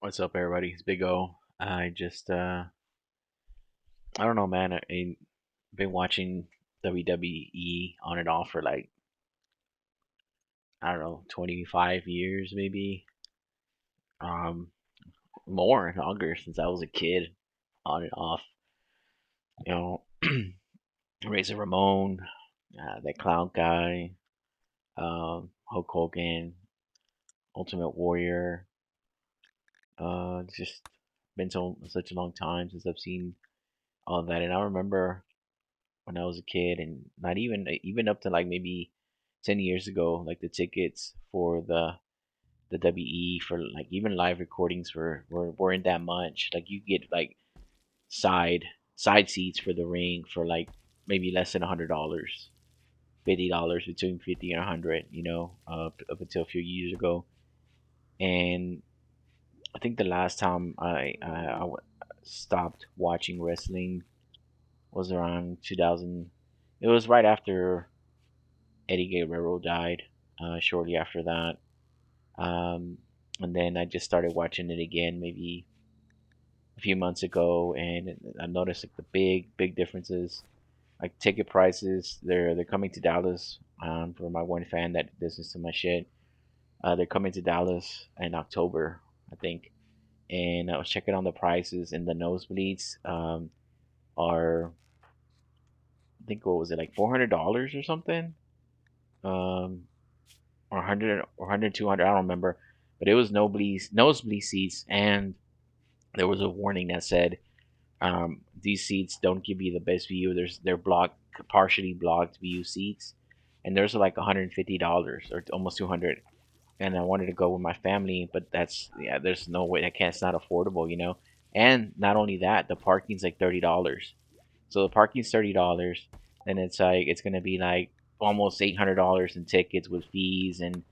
What's up, everybody? It's Big O. I don't know, man. I've been watching WWE on and off for like, I don't know, 25 years maybe. Um, More, longer since I was a kid, on and off. You know, Razor Ramon, that clown guy, Hulk Hogan, Ultimate Warrior. It's just been such a long time since I've seen all of that, and I remember when I was a kid, and not even up to like maybe 10 years ago, like the tickets for the WE for like even live recordings weren't that much. Like you get like side side seats for the ring for like maybe less than $100, $50, between 50 and 100. Up until a few years ago, and I think the last time stopped watching wrestling was around 2000. It was right after Eddie Guerrero died, shortly after that. Um, and then I just started watching it again maybe a few months ago, and I noticed like the big differences. Like ticket prices, they're coming to Dallas. For my one fan that listens to my shit, they're coming to Dallas in October, I think. And I was checking on the prices, and the nosebleeds are, I think, what was it, like $400 or something? Um, or 100 or 100, 200, I don't remember. But it was nosebleed seats, and there was a warning that said, these seats don't give you the best view. They're blocked, partially blocked view seats, and those are like $150 or almost 200. And I wanted to go with my family, but that's, yeah, there's no way. I can't. It's not affordable. And not only that, the parking's like $30. So the parking's $30, and it's like it's gonna be like almost $800 in tickets with fees and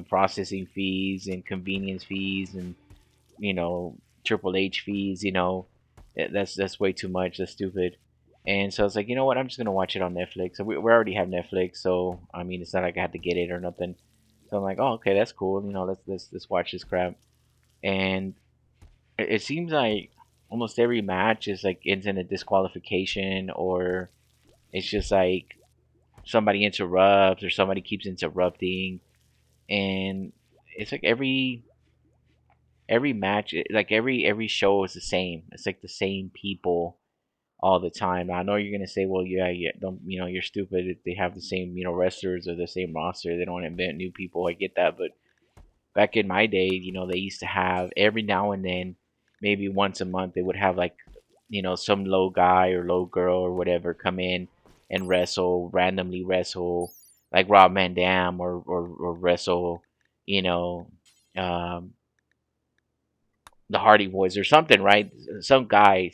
processing fees and convenience fees and you know Triple H fees. That's way too much. That's stupid. And so I was like, you know what? I'm just gonna watch it on Netflix. So we already have Netflix, so I mean, it's not like I had to get it or nothing. So I'm like, oh, okay, that's cool. Let's watch this crap. And it seems like almost every match is like ends in a disqualification, or it's just like somebody interrupts or somebody keeps interrupting, and it's like every match, like every show is the same. It's like the same people all the time. I know you're gonna say, well, yeah, don't you're stupid if they have the same wrestlers or the same roster. They don't invent new people. I get that, but back in my day, they used to have every now and then, maybe once a month, they would have like, some low guy or low girl or whatever come in and randomly wrestle, like Rob Van Dam or wrestle, you know, um, the Hardy Boys or something, right? Some guy,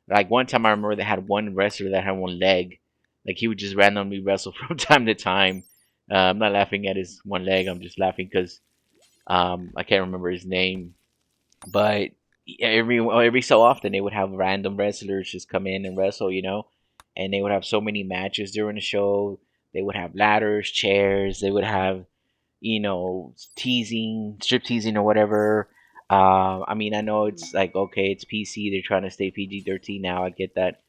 like one time I remember they had one wrestler that had one leg, like he would just randomly wrestle from time to time. I'm not laughing at his one leg. I'm just laughing because I can't remember his name, but every so often they would have random wrestlers just come in and wrestle, and they would have so many matches during the show. They would have ladders, chairs. They would have strip teasing or whatever. I mean, I know it's like okay, it's PC. They're trying to stay PG-13 now. I get that,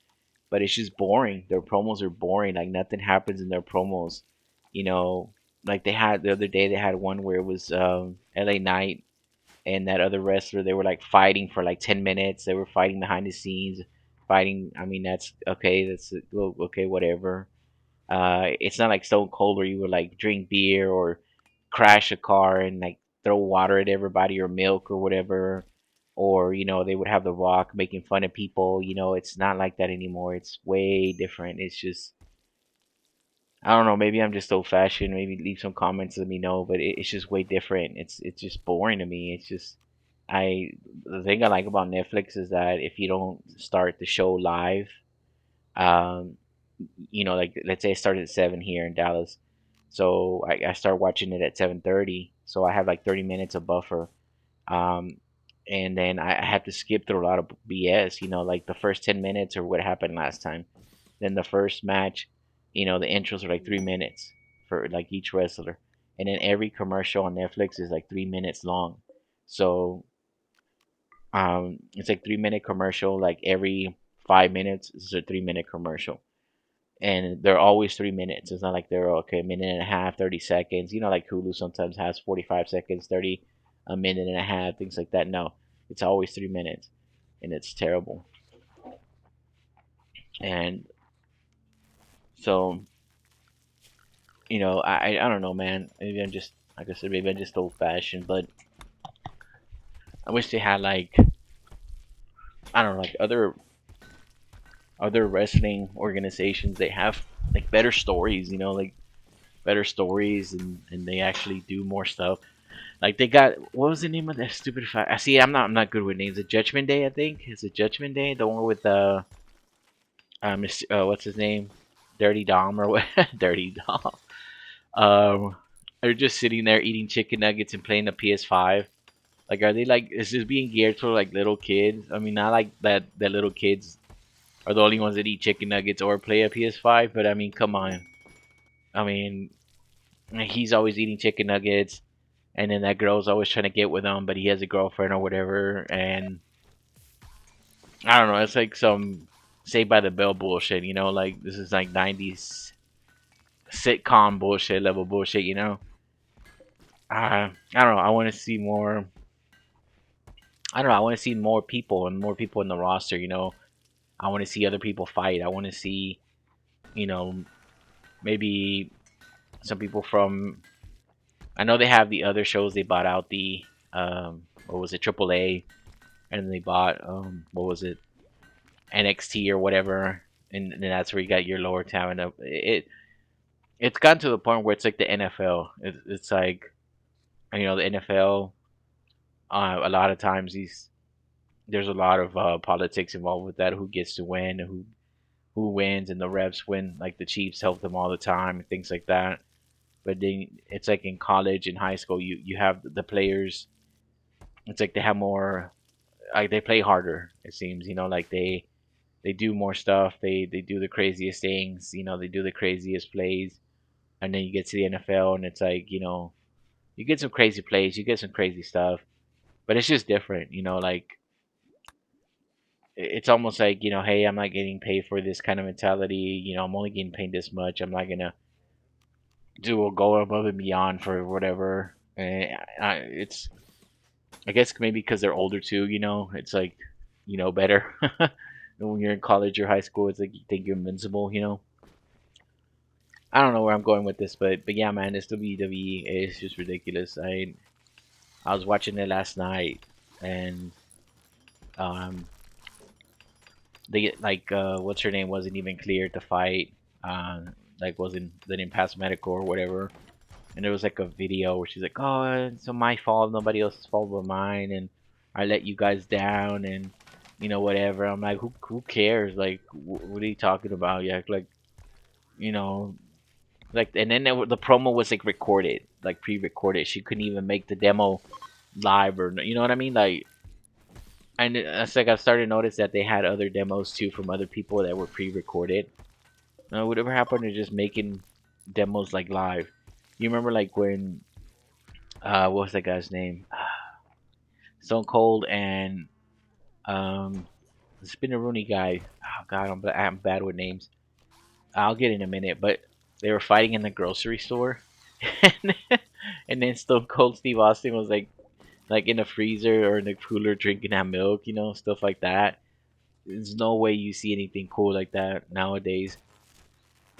but it's just boring. Their promos are boring. Like nothing happens in their promos. You know, like they had the other day. They had one where it was LA Knight and that other wrestler. They were like fighting for like 10 minutes. They were fighting behind the scenes, fighting. I mean, that's okay. That's well, okay, whatever. It's not like Stone Cold where you would like drink beer or crash a car and like throw water at everybody or milk or whatever. Or, they would have The Rock making fun of people. It's not like that anymore. It's way different. It's just, I don't know. Maybe I'm just old fashioned. Maybe leave some comments, let me know. But it's just way different. It's just boring to me. It's just, I the thing I like about Netflix is that if you don't start the show live, um, like let's say it started at 7 here in Dallas, so I start watching it at 7:30, so I have like 30 minutes of buffer, um, and then I have to skip through a lot of BS, like the first 10 minutes or what happened last time. Then the first match, the intros are like 3 minutes for like each wrestler, and then every commercial on Netflix is like 3 minutes long, so It's like 3 minute commercial. Like every 5 minutes is a 3 minute commercial, and they're always 3 minutes. It's not like they're okay, a minute and a half, 30 seconds. You know, like Hulu sometimes has 45 seconds, 30, a minute and a half, things like that. No, it's always 3 minutes, and it's terrible. And so, I don't know, man. Maybe I'm just, like I said, maybe I'm just old fashioned, but I wish they had like, I don't know, like other wrestling organizations. They have like better stories, like better stories, and they actually do more stuff. Like they got, what was the name of that stupid fight? I see. I'm not good with names. The Judgment Day, I think. Is it Judgment Day? The one with what's his name? Dirty Dom or what? Dirty Dom. They're just sitting there eating chicken nuggets and playing the PS5. Like, are they like? Is this being geared for like little kids? I mean, not like that. The little kids are the only ones that eat chicken nuggets or play a PS5. But I mean, come on. I mean, he's always eating chicken nuggets, and then that girl's always trying to get with him, but he has a girlfriend or whatever. And I don't know. It's like some Saved by the Bell bullshit. Like this is like '90s sitcom bullshit level bullshit. I don't know. I want to see more. I don't know. I want to see more people and more people in the roster. I want to see other people fight. I want to see, you know, maybe some people from. I know they have the other shows. They bought out the what was it, AAA, and then they bought what was it, NXT or whatever, and that's where you got your lower talent. It's gotten to the point where it's like the NFL. It's like, the NFL. A lot of times there's a lot of politics involved with that. Who gets to win? Who wins? And the refs win. Like the Chiefs help them all the time and things like that. But then it's like in college and high school, you have the players. It's like they have more. Like they play harder. It seems. Like they do more stuff. They do the craziest things. They do the craziest plays. And then you get to the NFL, and it's like, you get some crazy plays, you get some crazy stuff, but it's just different. Like it's almost like, hey, I'm not getting paid for this kind of mentality. I'm only getting paid this much. I'm not gonna do or go above and beyond for whatever. And it's, I guess maybe because they're older too. It's like, better. When you're in college or high school, it's like you think you're invincible. I don't know where I'm going with this, but yeah, man, this WWE is just ridiculous. I was watching it last night, and um, they get like what's her name wasn't even cleared to fight. Like wasn't didn't pass medical or whatever. And there was like a video where she's like, "Oh, it's my fault, nobody else's fault but mine, and I let you guys down, and whatever." I'm like, who cares? Like, what are you talking about? Yeah, like you know, like, and then the promo was like recorded, like pre-recorded. She couldn't even make the demo live, or you know what I mean, like. And it's like I started to notice that they had other demos too from other people that were pre-recorded. Whatever happened to just making demos like live? You remember like when what was that guy's name? Stone Cold and the Spinneroonie guy. Oh God, I'm bad with names. I'll get in a minute, but they were fighting in the grocery store, and then Stone Cold Steve Austin was like in the freezer or in the cooler drinking that milk, stuff like that. There's no way you see anything cool like that nowadays.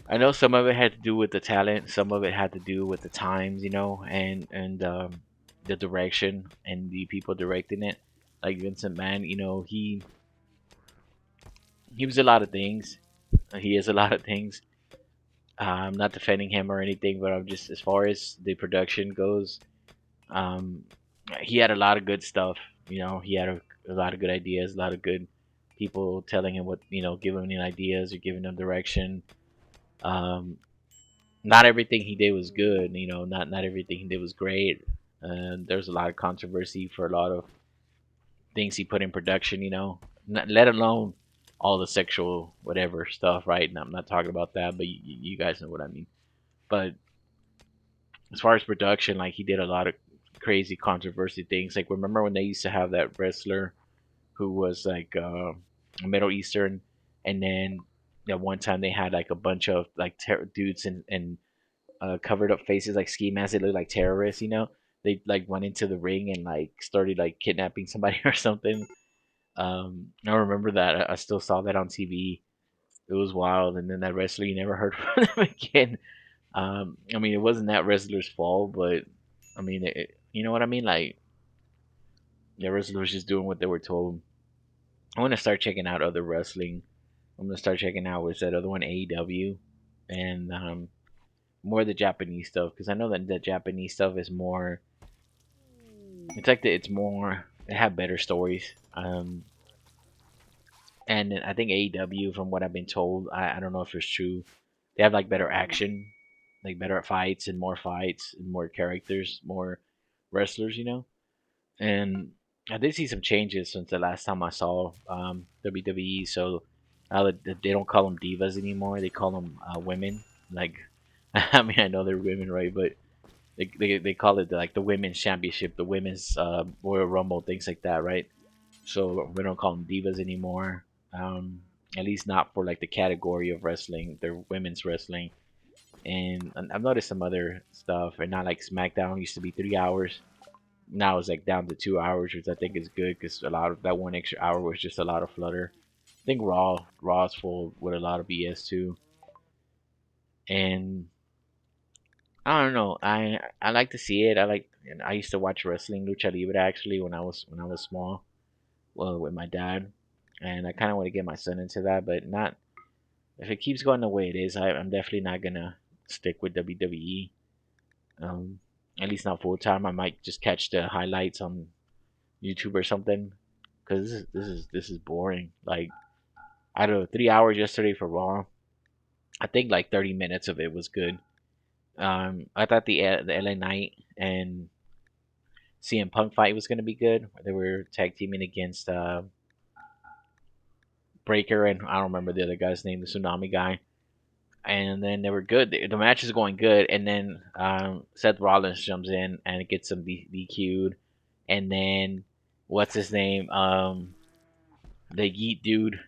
I know some of it had to do with the talent, some of it had to do with the times, and the direction and the people directing it. Like Vincent Mann, he was a lot of things. He is a lot of things. I'm not defending him or anything, but I'm just, as far as the production goes, um, he had a lot of good stuff. He had a lot of good ideas, a lot of good people telling him what, giving him ideas or giving him direction. Um, Not everything he did was good. Not everything he did was great. There's a lot of controversy for a lot of things he put in production. Let alone all the sexual whatever stuff, right? And I'm not talking about that, but you guys know what I mean. But as far as production, like he did a lot of crazy controversy things. Like remember when they used to have that wrestler? who was like Middle Eastern, and then at one time they had like a bunch of like dudes and covered up faces like ski masks. They looked like terrorists, you know. They like went into the ring and like started like kidnapping somebody or something. I remember that. I still saw that on TV. It was wild. And then that wrestler, you never heard from them again. I mean, it wasn't that wrestler's fault, but I mean, you know what I mean? Like, the wrestler was just doing what they were told. I want to start checking out other wrestling. I'm gonna start checking out what's that other one, AEW, and more of the Japanese stuff because I know that the Japanese stuff is more. It's like it's more. They have better stories. And I think AEW, from what I've been told, I don't know if it's true. They have like better action, like better fights and more characters, more wrestlers, you know. And I did see some changes since the last time I saw WWE. So now that they don't call them divas anymore, they call them women. Like, I mean, I know they're women, right? But they call it like the women's championship, the women's Royal Rumble, things like that, right? So we don't call them divas anymore. Um, at least not for like the category of wrestling. They're women's wrestling, and I've noticed some other stuff. And not like SmackDown used to be 3 hours. Now it's like down to 2 hours, which I think is good because a lot of that one extra hour was just a lot of flutter. I think Raw's full with a lot of BS too. And I don't know. I like to see it. And I used to watch wrestling, lucha libre, actually when I was small, well, with my dad, and I kind of want to get my son into that, but not if it keeps going the way it is. I'm definitely not gonna stick with WWE. Um, at least not full time. I might just catch the highlights on YouTube or something, because this is boring. Like, I don't know, 3 hours yesterday for Raw. I think like 30 minutes of it was good. I thought the LA Knight and CM Punk fight was gonna be good. They were tag teaming against Breaker and I don't remember the other guy's name, the Tsunami guy. And then they were good. The match is going good, and then Seth Rollins jumps in and gets some DQ'd, and then what's his name? The Yeet dude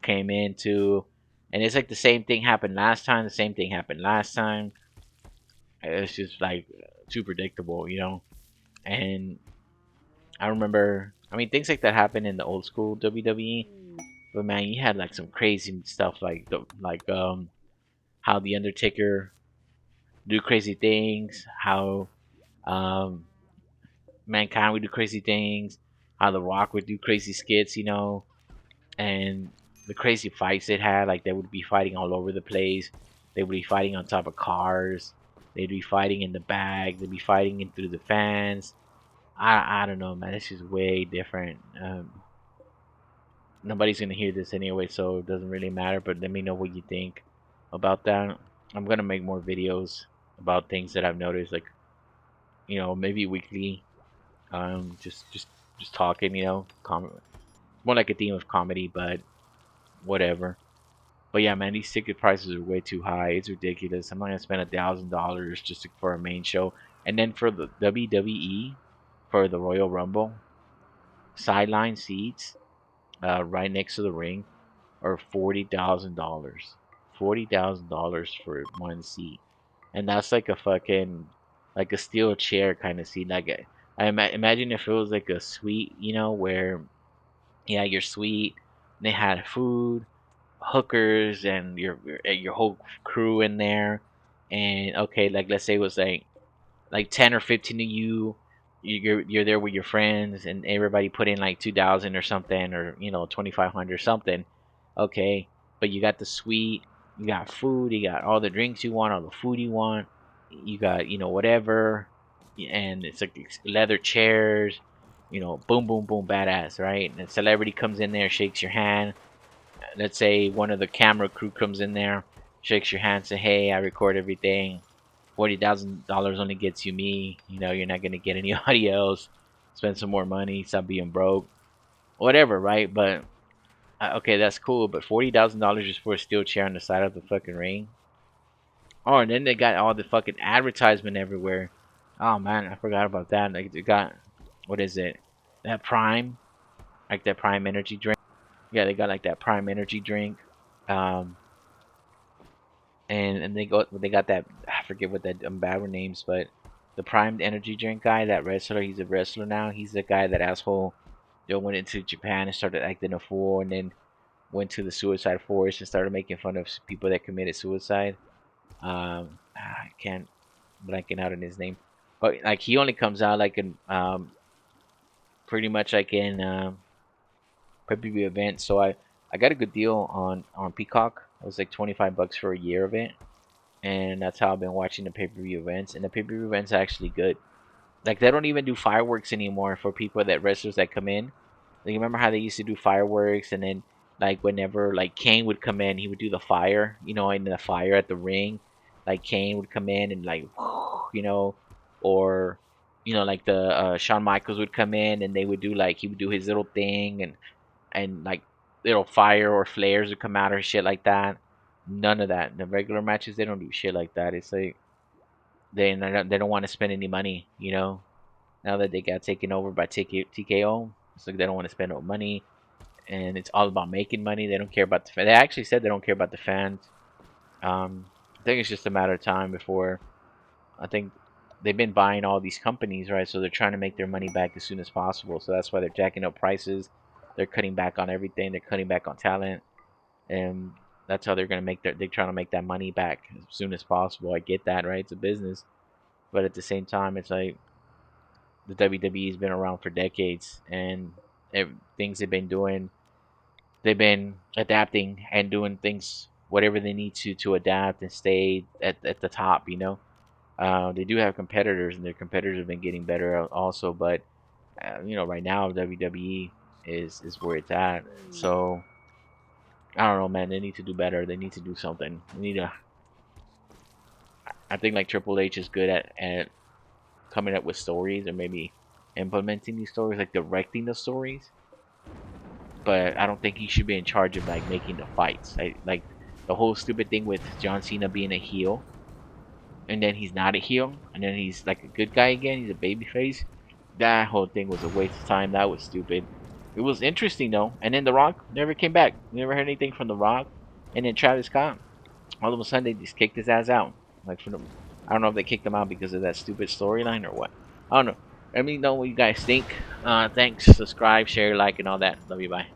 came in too, and it's like the same thing happened last time. The same thing happened last time. It's just like too predictable, you know. And I remember, I mean, things like that happened in the old school WWE, but man, you had like some crazy stuff like how the Undertaker do crazy things, how um, Mankind would do crazy things, how The Rock would do crazy skits, you know, and the crazy fights they had. Like they would be fighting all over the place. They would be fighting on top of cars. They'd be fighting in the back. They'd be fighting in through the fans. I don't know, man. This is way different. Nobody's gonna hear this anyway, so it doesn't really matter. But let me know what you think about that. I'm gonna make more videos about things that I've noticed, like maybe weekly. Just talking, more like a theme of comedy, but whatever. But yeah, man, these ticket prices are way too high. It's ridiculous. I'm not gonna spend $1,000 just for a main show, and then for the WWE, for the Royal Rumble, sideline seats, right next to the ring, are $40,000. $40,000 for one seat, and that's like a fucking like a steel chair kind of seat. Like imagine if it was like a suite, where yeah, your suite. They had food, hookers, and your whole crew in there. And okay, like let's say it was like 10 or 15 of you. You're there with your friends, and everybody put in like 2,000 or something, or 2,500 or something. Okay, but you got the suite, you got food, you got all the drinks you want, all the food you want, you got whatever, and it's like leather chairs, boom boom boom, badass, right? And a celebrity comes in there, shakes your hand. Let's say one of the camera crew comes in there, shakes your hand, say, "Hey, I record everything. $40,000 only gets you me. You're not gonna get anybody else. Spend some more money. Stop being broke. Whatever, right?" But okay, that's cool. But $40,000 just for a steel chair on the side of the fucking ring. Oh, and then they got all the fucking advertisement everywhere. Oh man, I forgot about that. Like they got, what is it? That Prime. like that Prime Energy drink. Yeah, they got like that Prime Energy drink. Um, and they got that, I forget what that bad names, but the Prime Energy drink guy, that wrestler, he's a wrestler now. He's the guy that asshole. Went into Japan and started acting a fool, and then went to the suicide forest and started making fun of people that committed suicide. I can't blanking out on his name, but like he only comes out like in pretty much like in pay-per-view events. So I got a good deal on Peacock. It was like $25 for a year of it, and that's how I've been watching the pay-per-view events. And the pay-per-view events are actually good. Like they don't even do fireworks anymore for people that wrestlers that come in. Like, you remember how they used to do fireworks, and then like whenever like Kane would come in, he would do the fire, in the fire at the ring. Like Kane would come in and like, or like the Shawn Michaels would come in and they would do like he would do his little thing and like little fire or flares would come out or shit like that. None of that. The regular matches they don't do shit like that. It's like they don't want to spend any money, now that they got taken over by TKO. It's like they don't want to spend no money, and it's all about making money. They don't care about the fans. They actually said they don't care about the fans. I think it's just a matter of time before. I think they've been buying all these companies, right? So they're trying to make their money back as soon as possible. So that's why they're jacking up prices. They're cutting back on everything. They're cutting back on talent, and that's how they're gonna make their. They're trying to make that money back as soon as possible. I get that, right? It's a business, but at the same time, it's like the WWE has been around for decades, and things they've been doing, they've been adapting and doing things whatever they need to adapt and stay at the top. They do have competitors, and their competitors have been getting better also. But right now WWE is where it's at. So I don't know, man. They need to do better. They need to do something. They need to. I think like Triple H is good at coming up with stories or maybe implementing these stories, like directing the stories. But I don't think he should be in charge of like making the fights. Like the whole stupid thing with John Cena being a heel, and then he's not a heel, and then he's like a good guy again. He's a babyface. That whole thing was a waste of time. That was stupid. It was interesting though. And then The Rock never came back. Never heard anything from The Rock. And then Travis Scott, all of a sudden they just kicked his ass out. Like from the, I don't know if they kicked him out because of that stupid storyline or what. I don't know. Let me know what you guys think. Thanks. Subscribe, share, like, and all that. Love you. Bye.